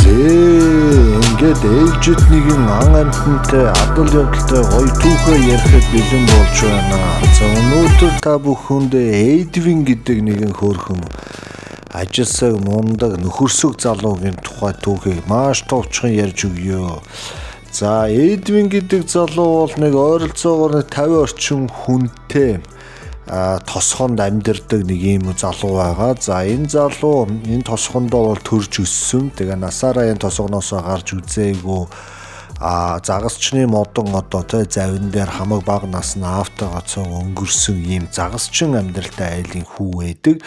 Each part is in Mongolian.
Ингээд ээлжид нэгэн ан амьтантай адал явдалтай гоё түүхээ ярихад бэлэн болж байна. За өнөөдөр та бүхэндээ Эдвин гэдэг нэгэн хөөрхөн ажилсаг мундаг нөхөрсөг залуугийн тухай түүхийг маш товчхон ярьж өгье. За Эдвин гэдэг залуу бол нэг ойролцоогоор 50 орчим хүнтэй тосгонд амьдардаг нэг юм залуу байгаа. За энэ залуу энэ тосгондоо бол төрж өссөн. Тэгээ насаараа энэ тосгоноос гарч үзээгүй загасчны модон одоо тэ завин дээр хамаг бага насны автогоцоо өнгөрсөн ийм загасчин амьдралтай айлын хүү байдаг.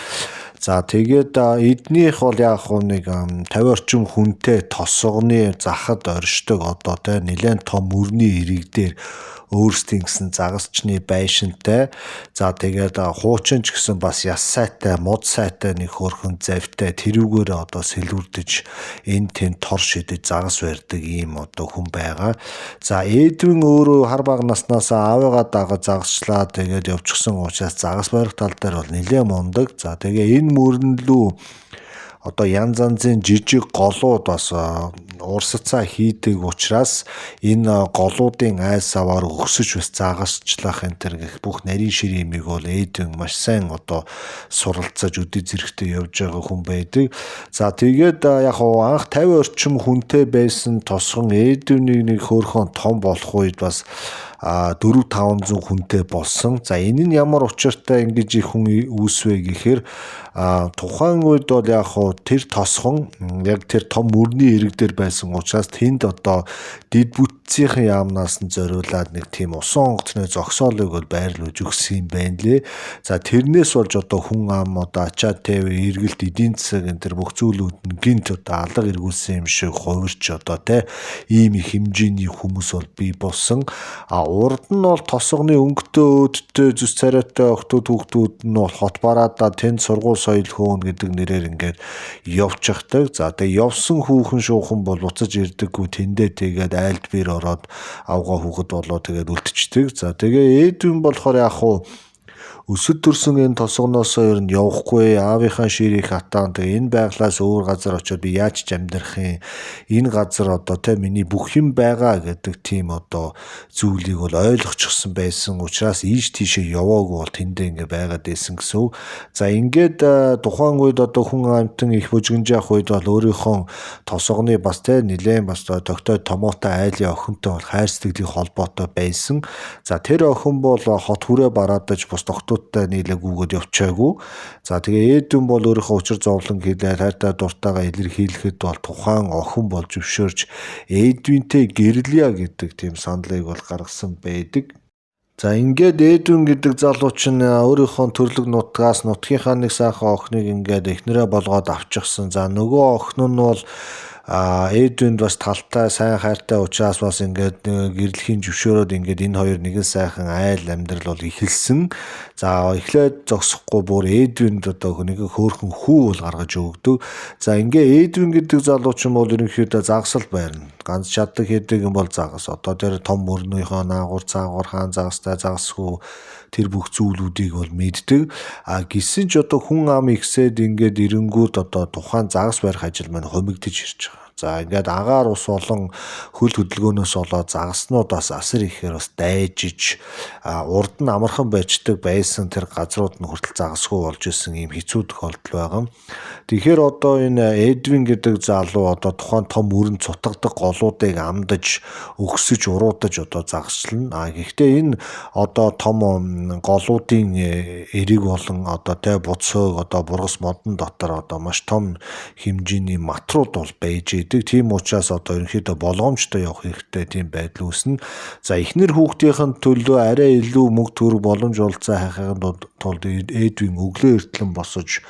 За тэгээд эднийх бол яг нэг 50 орчим хүнтэй тосгоны захад оршдог одоо тэ нэлээд том мөрний ирэг дээр өөрсдийн гэсэн загасчны байшинтай. За тэгээд хуучин ч гэсэн бас яс сайтай, мод сайтай нэг хөрхөн завтай тэрүүгээр одоо сэлвэрдэж энэ тэнд тор шидэж загас барьдаг ийм одоо хүн байгаа. За Эдвин өөрөө хар бага наснаас аавыгаа дагаж загасчлаа тэгээд явчихсан учраас загас барих тал дээр бол нэлээд мундаг. За тэгээ энэ мөрнөлөө одоо янз янзын жижиг голууд бас урсацаа хийдэг учраас энэ голуудын айс аваар өгсөж бас загасчлах энэ төр гэх бүх нарийн ширэмийг бол Эдвин маш сайн одоо суралцаж өдөө зэрэгтэй явж байгаа хүн байдаг. За тэгээд яг анх 50 орчим хүнтэй байсан тосгон Эдвинийг нэг хөөрхөн том болох үед бас 400-500 хүнтэй болсон. За энэ нь ямар учиртай ингэж их хүн үүсвэ гэхээр тухайн үед бол яг тэр тосгон яг тэр том мөрний ирэг дээр байсан учраас тэнд одоо дид бүтцийн яамнаас нь зориулаад нэг тийм усан онгоцны зогсоолыг бол байрлуулж өгсөн юм байна лээ. За тэрнээс болж одоо хүн ам одоо ачаа тэв эргэлт эдийн засаг энэ төр бүх зүйлүүд нь гинт одоо алга эргүүлсэн юм шиг хувирч одоо тэ ийм их хэмжээний хүмүүс бол бий болсон. Урд нь бол тосгоны өнгөтэй өөдтэй зүс царайтай охтууд хүүхдүүд нь бол хот бараадаа тэнд сургууль соёл хөөн гэдэг нэрээр ингээд явчихдаг. За тэгээ явсан хүүхэн шуухан бол буцаж ирдэггүй тэндээ тэгээд айлд бир ороод авгаа хүүхэд болоо тэгээд үлдчихдэг. За тэгээ Эдвин болохоор яг өсөд төрсөн энэ тосгоноосоо ер нь явахгүй аавынхаа ширийг хатаан тэгээ энэ байглаас өөр газар очиод би яаж ч амьдрах юм энэ газар одоо тэ миний бүх юм байгаа гэдэг тийм одоо зүйлийг бол ойлгочихсон байсан учраас ийш тийшээ яваагүй бол тэндээ ингээ байгаад байсан гэсэн. За ингээд тухайн үед одоо хүн амтан их бүжгэнж явах үед бол өөрийнхөө тосгоны бас тэ нилээн бас тогтой томоотой айлын охинтой бол хайр сэтгэлийн холбоотой байсан. За тэр охин бол хот хүрээ бараадаж бус тохтуудтай нийлэг үгээд явчаагүй. За тэгээ Эдвин бол өөрийнхөө учир зовлон хийлээ хайртай дуртайгаа илэрхийлэхэд бол тухайн охин бол зөвшөөрч Эдвинтэй гэрлэе гэдэг тийм саналыг бол гаргасан байдаг. За ингээд Эдвин гэдэг залуу чинь өөрийнхөө төрлөг нутгаас нутгийнхаа нэг сайхан охиныг ингээд эхнэрээ болгоод авчихсан. За нөгөө охин нь бол Эдвинд бас талтай сайн хайртай учраас бас ингээд гэрлийн зөвшөөрөөд ингээд энэ хоёр нэгэн сайхан айл амьдрал бол эхэлсэн. За эхлээд зогсохгүй бүр Эдвинд одоо нэг хөөрхөн хүү бол гаргаж өгдөг. За ингээд Эдвин гэдэг залуу ч юм бол ерөнхийдөө загсал байрна. Ганц чаддаг хийдэг юм бол загас. Одоо тэр том мөрнийхөө наагур цаагур хаан загастай загасгүй тэр бүх зүйлүүдийг бол мэддэг. Гисэн ч одоо хүн ам ихсээд ингээд эренгүүд одоо тухайн загас барих ажил маань хомигдож ирж байгаа. За ингээд агаар ус болон хөл хөдөлгөөнөөс болоод загаснуудаас асар ихээр бас дайжиж урд нь амархан байждаг байсан тэр газрууд нь хүртэл загасгүй болж исэн ийм хэцүү тохиолдол байгаа. Тэгэхээр одоо энэ Эдвин гэдэг залуу одоо тухайн том өрн цутгадаг голуудыг амдаж өгсөж уруудаж одоо загасчлна. Гэхдээ энэ одоо том голуудын эрэг болон одоо тэ буцөг одоо бургас модон дотор одоо маш том хэмжээний матрууд бол байж тийм учраас одоо ерөнхийдөө болгоомжтой явах хэрэгтэй тийм байдал үүснэ. За эхнэр хүүхдийн төлөө арай илүү мөнгө төгрөг боломж олцоо хайхын тулд Эдвин өглөө эртлэн босож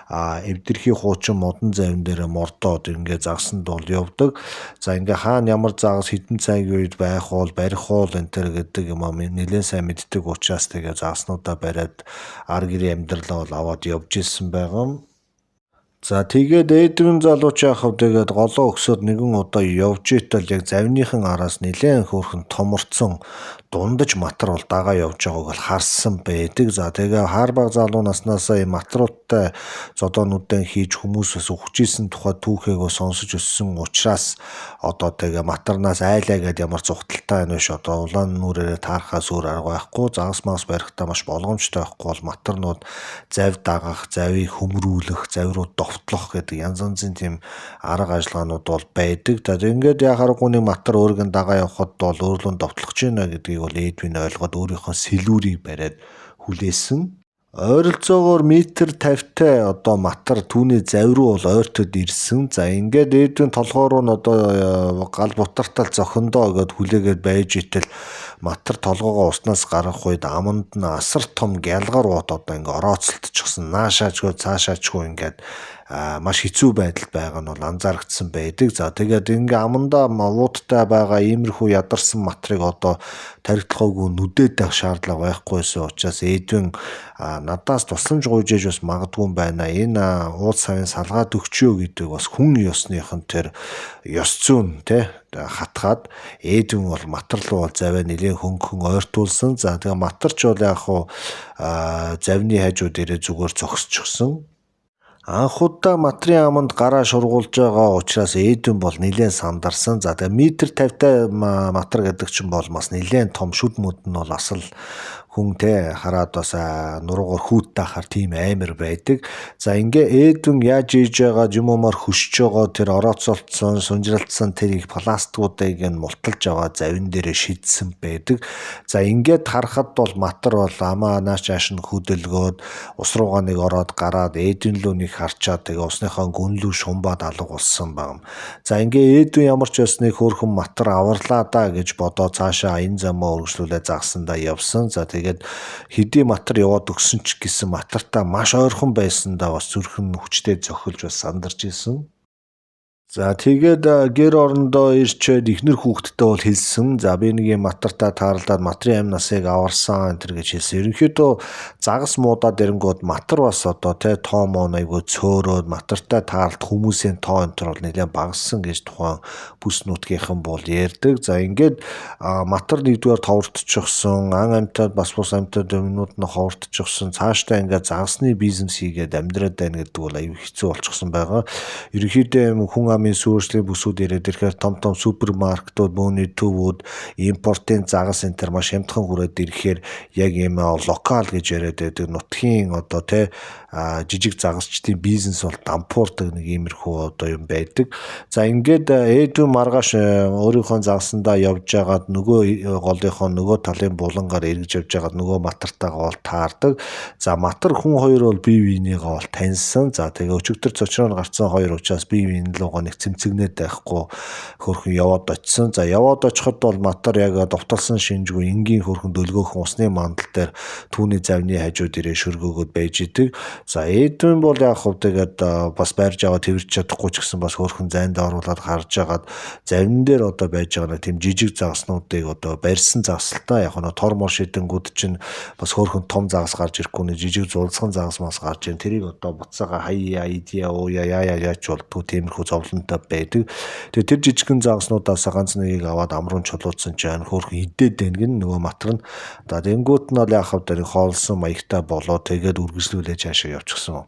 эвдэрхий хуучин модон завин дээр мордоод ингээд загсанд бол явдаг. За ингээ хаана ямар загас хідэн цагийн үед байх бол барих бол энэ төр гэдэг юм нэлээд сайн мэддэг учраас тэгээ загаснуудаа бариад ар гэрийн амьдралаа бол аваад явж исэн байгаа. За тэгээд ээдвэн залууч яхав тэгээд голоо өгсөд нэгэн удаа явж итэл яг завныхан араас нэлээд хөөрхөн томорцсон дундаж матар бол дагаа явж байгааг бол харсан байдаг. За тэгээ хаар баг залуу наснаасаа ийм матруудтай зодоонуудаа хийж хүмүүсээс өгчээсэн тухай түүхийг сонсож өссөн учраас одоо тэгээ матарнаас айлаа гэдээ ямар зүгтэлтэй байна вэ ш одоо улаан нүрээрээ таарахаас өөр арга байхгүй. Загас магас барихтаа маш болгоомжтой байхгүй бол матарнууд завь дагах, завийг хөмрүүлэх, завь руу довтлох гэдэг янз янзын тийм арга ажиллагаанууд бол байдаг. Тэгээд ингээд яхааргүй нэг матар өөргөн дагаа явхад бол өөрлөн довтлох гэж байна гэдгийг бол Эдвин ойлгоод өөрийнхөө сэлүүрийг бариад хүлээсэн. Ойролцоогоор метр 50-тай одоо матар түүний завь руу бол ойртод ирсэн. За ингээд Эдвин толгоор нь одоо гал бутартал зохиндоо гэд хүлээгээд байж итэл матар толгоогоо уснаас гаргах үед аманд нь асар том гялгар бот одоо ингээ орооцолтчихсон. Наашаачгүй цаашаачгүй ингээд маш хэцүү байдалд байгаа нь бол анзаарэгдсэн байдаг. За тэгээд ингээ амандаа ууттай байгаа иймэрхүү ядарсан матрыг одоо тархитлахаагүй нүдээд байх шаардлага байхгүйсэн учраас Эдвин надаас тусламж гуйж ээж бас магадгүй байна. Энэ ууд савын салгаад өгчөө гэдэг бас хүн ёсныхан тэр ёс зүйн те хатгаад Эдвин бол матар руу бол заваа нэлээд хөнгөн ойртуулсан. За тэгээ матарч бол яг хуу завны хажууд ирээ зүгээр зогсчихсон. Анхудаа матрын аманд гараа шургуулж байгаа учраас Эдвин бол нэлээд сандарсан. За тэгээ метр 50-тай матар гэдэг чинь бол бас нэлээд том шүд мөд нь бол асал хүн те хараад бас нуруугаар хүүт таахаар тийм амар байдаг. За ингээ Эдвин яаж ийж байгаа юмомор хөшж байгаа тэр орооцолтсон, сунжралтсан тэр их пластикуудыг нь мулталж аваа завин дээрээ шидсэн байдаг. За ингээд харахад бол матар бол амаа нааш ааш нь хөдөлгөөд ус руугаа нэг ороод гараад Эдвин лөө нэг харчаад тэгээ усныхаа гүнлүү шумбаад алга болсон байна. За ингээ Эдвин ямар ч байсныг хөөрхөн матар аварлаа да гэж бодоо цаашаа аян замаа өргөжлүүлээ загсандаа явсан. За тэгээд хэдий матар яваад өгсөн ч гэсэн матартаа маш ойрхон байсандаа бас зүрхэн хүчтэй зохилж бас сандарч исэн. За тэгээд гэр орондоо ирчээд ихнэр хүүхдтэй бол хэлсэн. За би нэг юм матартаа таарлаад матрын амь насыг аварсан энэ гэж хэлсэн. Ерөнхийдөө загас муудаад ирэнгүүт матар бас одоо те тоо моо айгуу цөөрөөд матартай таарлт хүмүүсийн тоо энэ бол нэлээд багассан гэж тухайн бүс нутгийнхан бол ярьдаг. За ингээд матар нэгдүгээр товортчихсон, ан амьтад бас бус амьтад өмнөд нь ховортчихсон. Цаашдаа ингээд загасны бизнес хийгээд амьдраад байна гэдэг бол аюу хэцүү болчихсон байгаа. Ерөнхийдөө хүн амын сүүршлийн бүсүүд ирээд ирэхээр том супермаркетууд, бөөний төвүүд, импортын загас энэ төр маш хямдхан хүрээд ирэхээр яг ийм локал гэж яриад байдаг нутгийн одоо те жижиг загасчдын бизнес бол дампуурдаг нэг иймэрхүү одоо юм байдаг. За ингээд Эдвин маргааш өөрийнхөө загсандаа явж байгаад нөгөө голынхоо нөгөө талын булангаар эргэж явж байгаад нөгөө матартайгаа бол таардаг. За матар хүн хоёр бол бие биенийгээ бол таньсан. За тэгээ өчигдөр цочроор гарцсан хоёр учраас бие биенээ лугаа нэг цэмцэгнээд байхгүй хөрхөн яваад очисон. За яваад очиход бол матар яг довтолсон шинжгүй энгийн хөрхөн дөлгөөхөн усны мандал дээр түүний завны хажууд ирээ шөргөөгөөд байж идэг. За Эдвин бол яг хөө тэгээд бас байрж байгаа тэрч чадахгүй ч гэсэн бас хөрхөн зайнд оруулаад харж агаад завин дээр одоо байж байгаа тийм жижиг загаснуудыг одоо барьсан загсалтаа яг нь тор мор шидэнгүүд чинь бас хөрхөн том загас гарч ирэхгүй нэг жижиг зулцхан загас мас гарч ийн тэрийг одоо буцаага хаяа идиа яач болтгоо тиймэрхүү зовлонтой байдаг. Тэгээ тэр жижигхэн загаснуудаас ганц нэгийг аваад амруун чулуудсан чинь хөрхөн идээд байна гин нөгөө матар нь. За тэнгуут нь бол яг хав дээр хоолсон маягтай болоо тэгээд үргэлжлүүлээ цаашаа явчихсан.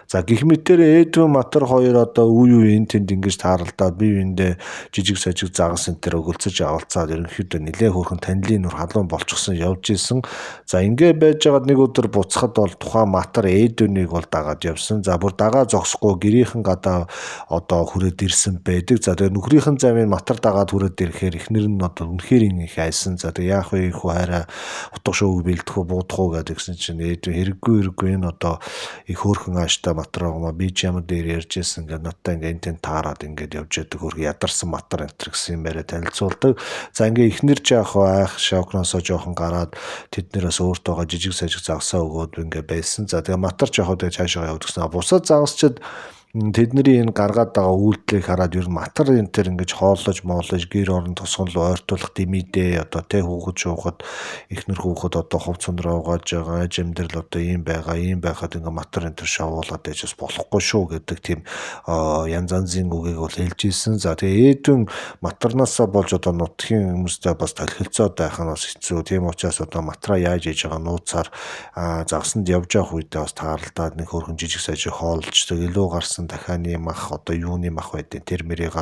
За гэх мэтээр Эдвин матар хоёр одоо үе энэ тэнд ингэж тааралдаад бие биендээ жижиг сажиг загас энэ төр өгөлцөж авалцаад ерөнхийдөө нэлээ хөрхөн танилын нүр халуун болчихсон явж исэн. За ингэ байж байгаад нэг өдөр буцахад бол тухайн матар Эдвинийг бол дагаад явсан. За бүр дагаа зогсохгүй гэрийнхэн гадаа одоо хүрээд ирсэн байдаг. За тэгээ нөхрийнхэн замын матар дагаад хүрээд ирэхээр эхнэр нь одоо үнэхээр их айсан. За тэгээ яах вэ их хайраа утга шууг бэлдэх үү буудах уу гэдгсэн чинь Эдвин хэрэггүй энэ одоо их хөөрхөн ааштай матар байгаа би ч ямар дээр ярьжсэн ингээд надтай ингээд энэ тэн таарад ингээд явж яадаг хөргө ядарсан матар энэ гэсэн юм яриа танилцуулдаг. За ингээд эхнэр ч яах вэ айх шокносоо жоохон гараад тэднээс өөртөөгөө жижиг сажиг загсаа өгөөд ингээд байсан. За тэгээ матар ч яг тэгээ цаашаа явдаг гэсэн. Бусад загасчид тэдний энэ гаргаад байгаа үйлдэлийг хараад ер нь матар энэ төр ингэж хооллож моолж гэр орон тосгонлоо ойртуулах димидээ одоо тэ хүүхэд шуухад эхнэр хүүхэд одоо хувц сундраа угааж байгаа аж амьдрал одоо ийм байхад ингээ матар энэ төр шавуулаад ээжээс болохгүй шүү гэдэг тийм янз янзын үгийг бол хэлж ийсэн. За тэгээ ээдэн матарнаасаа болж одоо нутгийн хүмүүстэй бас толхилцоод байх нь бас хэцүү. Тийм учраас одоо матраа яаж ээж байгаа нууцаар загсанд явж явах үедээ бас тааралдаад нэг хөрхөн жижиг сажиг хоолж илүү гарсан дахианы мах одоо юуны мах байдیں۔ Тэр мэрийг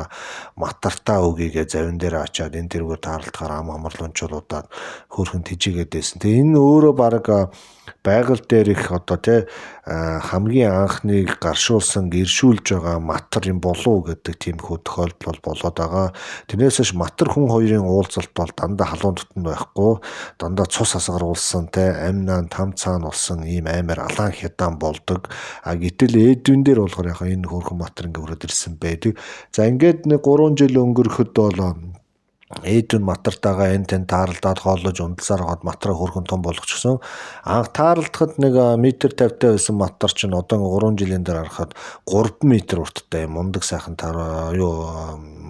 матартаа үгийгээ завин дээр ачаад энэ тэргээр тааралдахаар амарлуунчулуудаад хөрхөн тижигээд байсан. Тэгээ энэ өөрөө баг байгаль дээр их одоо хамгийн анхныг гаршуулсан иршүүлж байгаа матар юм болов гэдэг тиймхүү тохиолдол болоод байгаа. Тэрнээс ш матар хүн хоёрын уулзалт бол дандаа халуун дотн байхгүй, дандаа цус асгаруулсан амнаа там цаана болсон ийм амар алаан хядаан болдог. Гэтэл Эдвин дээр болохоор яг энэ хөрхөн матар ингээ өрөөд ирсэн байдаг. За ингээд нэг 3 жил өнгөрөхөд бол Эдвин матартайгаа энэ тэн тааралдаад хооллож ундласаар гоод матраа хөрхөн том болгочихсон. Анх тааралдахад нэг метр 50-тай байсан матар чинь одоо 3 жилийн дараа харахад 3 метр урттай мундаг сайхан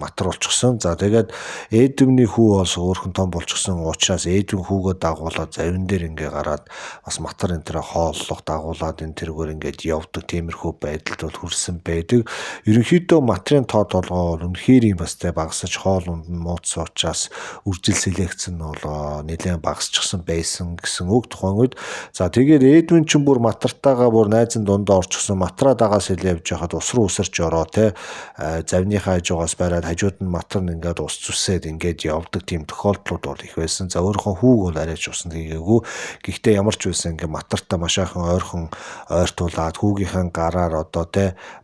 матар болчихсон. За тэгээд Эдвиний хүү бол хөрхөн том болчихсон учраас Эдвин хүүгээ дагуулад завин дээр ингээ гараад бас матар энэ тэрэ хооллох дагуулад энэ тэргээр ингээд явдаг тиймэрхүү байдалд бол хүрсэн байдаг. Ерөнхийдөө матрын тоо толгоо үнэхээр юм бас багасаж хоол унд нь мууцсан учраас үржил селекц нь бол нэлээд багасчихсан байсан гэсэн үг тухайн үед. За тэгээд Эдвин ч бүр матартайгаа бүр найзын дундаа орчихсон матраа дагаас хэл явж байхад ус руу үсэрч ороо завныхаа хажуугаас бариад хажууд нь матар нь ингээд ус зүсээд ингээд явдаг тийм тохиолдлууд бол их байсан. За өөрийнхөө хүүг бол арайч усанд хийгээгүй. Гэхдээ ямар ч байсан ингээд матартаа маш ахын ойрхон ойртуулаад хүүгийнхээ гараар одоо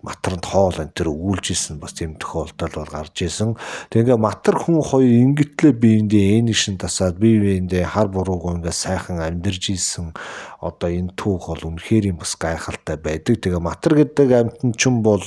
матарнд хоол энэ төр өгүүлж исэн бас тийм тохиолдол бол гарч исэн. Тэгээ матар хүн хоёр ингэтлээ биендээ энийг шин тасаад биендээ хар буруугүй ингээд сайхан амьдарж исэн одоо энэ түүх бол үнэхээр юм бас гайхалтай байдаг. Тэгээ матар гэдэг амьтан ч юм бол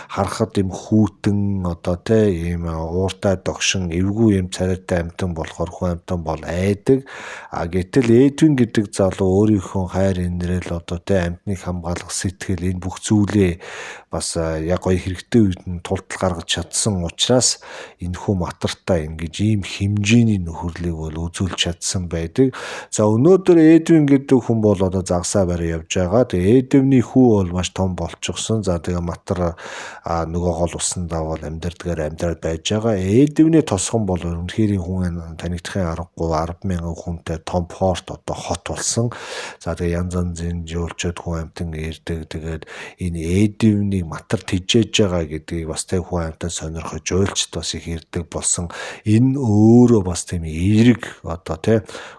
харахад юм хүүтэн одоо ийм ууртай догшин эвгүй юм царайтай амьтан болохоор хүн амьтан бол айдаг. Гэтэл Эдвин гэдэг залуу өөрийнхөө хайр инрэл одоо амьтныг хамгаалах сэтгэл энэ бүх зүйлээ бас яг гоё хэрэгтэй үед нь тултал гаргаж чадсан учраас энэхүү матартаа ингэж ийм хэмжээний нөхөрлөг бол үзүүлж чадсан байдаг. За өнөөдөр Эдвин гэдэг хүн бол одоо загсаа барай явж байгаа. Тэгээ Эдвиний хүү бол маш том болчихсон. За тэгээ матар нөгөө гол усандаа бол амьдраад байж байгаа. Эдвиний тосгон бол үнэхээр хүн танигдахын аргагүй 10,000 хүнтэй том порт одоо хот болсон. За тэгээ янз янзын жуулчид хүн амтан ирдэг. Тэгээд энэ Эдвиний матар тижээж байгаа гэдгийг бас хүн амтан сонирхож жуулчд бас их ирдэг болсон. Энэ өөрөө бас тийм эерэг одоо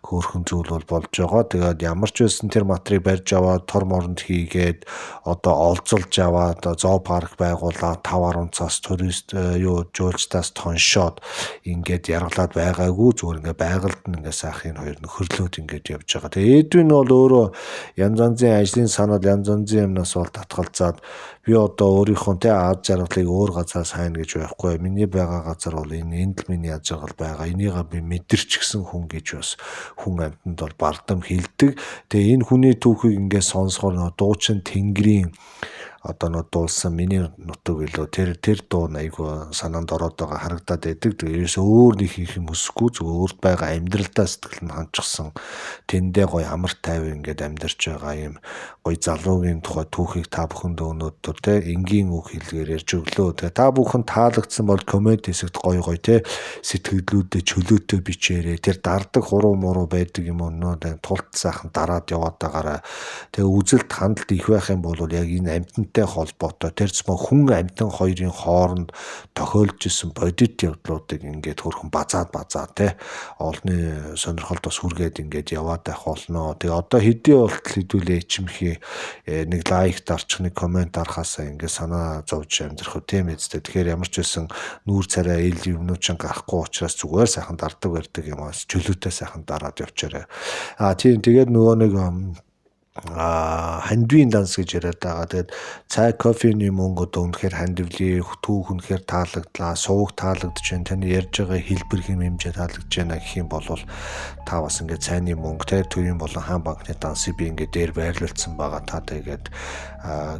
хөөрхөн зүйл бол болж байгаа. Тэгээд ямар ч байсан тэр матрыг барьж аваад тор моронд хийгээд одоо олзолж аваад зоопарк байгуулаад 5-10 цаас турист жуулчдаас тоншоод ингээд яргалаад байгаагүй зүгээр ингээд байгальд нь ингээд сайхын хоёр нөхөрлөөд ингээд явж байгаа. Тэгээд Эдвин бол өөрөө янз янзын ажлын санаад янз янзын юмнаас бол татгалзаад би одоо өөрийнхөө аз жаргалыг өөр газар сайн гэж байхгүй. Миний байгаа газар бол энд л миний аз жаргал байгаа. Энийг би мэдэрч гисэн хүн гэж бас хүн амьтанд бол бардам хилдэг. Тэгээ энэ хүний түүхийг ингээд сонсохоор дуучин Тэнгэрийн одоо дуулсан миний нутаг билүү тэр дуу айгу санаанд ороод байгаа харагдаад байдаг. Тэрээс өөр нэг хийх юм хүсэхгүй зөв өөрт байгаа амьдралдаа сэтгэл нь ханчсан тэндээ гоё амар тайван ингээд амьдарч байгаа юм гоё залуугийн тухай түүхийг та бүхэнд өнөөдөр энгийн үг хэлгээр ярьж өглөө. Тэгээ та бүхэн таалагдсан бол комент хэсэгт гоё сэтгэлдлүүдэд чөлөөтэй бичээрэй. Тэр дардаг хуруу муруу байдаг юм өнөө тулт сайхан дараад яваад байгаараа. Тэгээ үзэлт хандлт их байх юм бол яг энэ амьтантай холбоотой тэр зөвхөн хүн амьтан хоёрын хооронд тохиолж исэн бодит явдлуудыг ингээд хөрхөн базаад олны сонирхолд бас хүргээд ингээд яваад байх болно. Тэгээ одоо хэдий болтол хэдүүлээ ичимхий нэг лайк дарчих нэг комент дарахаасаа ингээд санаа зовж амьдрах үү тийм эцтэй. Тэгэхээр ямар ч байсан нүүр царай ил юмнууд ч гарахгүй учраас зүгээр сайхан дардаг барьдаг юм аас чөлөөтэй сайхан дараад явчаарай. Тийм тэгээд нөгөө нэг хандивын данс гэж яриад байгаа. Тэгээд цай кофений мөнгө одоо үнэхээр хандивлын түүх үнэхээр таалагдлаа, сувг таалагдж байна. Таны ярьж байгаа хэлбэр хэм хэмжээ таалагдж байна гэх юм бол та бас ингээд цайны мөнгө тэр төрийн болон хаан банкны дансыг би ингээд дээр байрлуулсан байгаа. Та тэгээд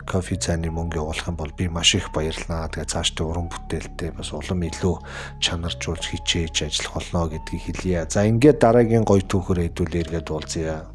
кофе цайны мөнгө явуулах юм бол би маш их баярлнаа. Тэгээд цаашдаа уран бүтээлтэй бас улам илүү чанаржуулж хичээж ажиллах болно гэдгийг хэлье. За ингээд дараагийн гоё түүхээр хэдүүлээ эргээд уулзъя.